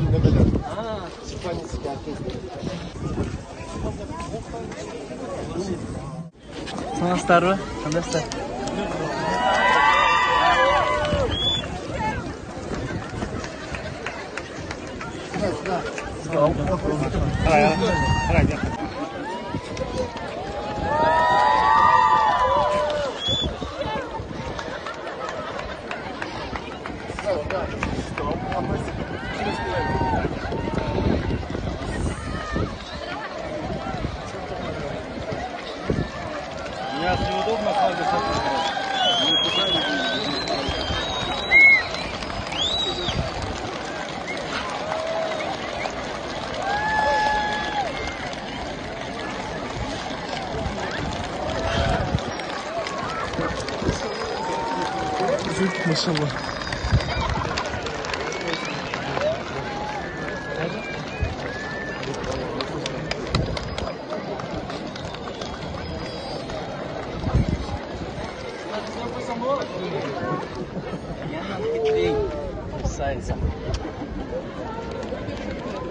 nemeler. Испанецкий оркестр. Саламатсыздарбы? Кандайсыздар? Меня неудобно хвалить. Машалла.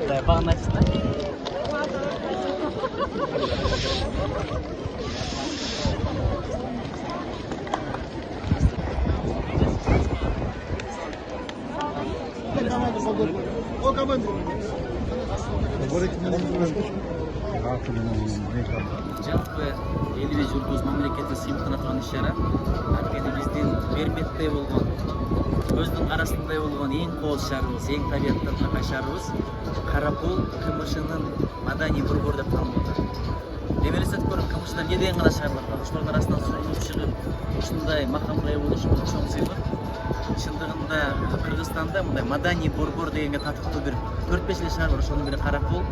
Да, бағынайсыздар. O команду. Жалпы элибиз журтубуз мамлекеттик сыймыктана турган иш-чара анткени биздин берметте болгон көздүн карасындай болгон эң кооз шаарыбыз, эң табиятка ынакай шаарыбыз Каракол КМШнын маданий борбору деп танылат. Эми элестетип көрүң, КМШда эмне деген гана шаарлар бар. Ошолордун арасынан сулууп чыгып, ушундай макамга ээ болуш бул чоң сыйлык. Чындыгында Кыргызстанда мындай маданий борбор дегенге татыктуу бир 4-5 эле шаар бар. Ошонун бири Каракол.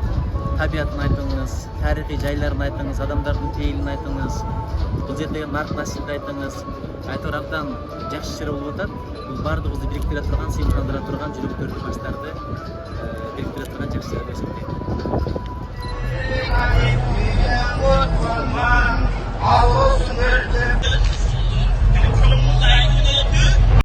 Табиатын айтыңыз, тарихи жайларын айтыңыз, адамдардын пейилин айтыңыз, бул жердеги нарк насилди айтыңыз. Айтор абдан жакшы жер болуп атат. Бул баардыгыбызды бириктире турган, сыймыктандыра турган, жүрөктөрдү, баштарды бириктире турган жакшы жер деп эсептейм.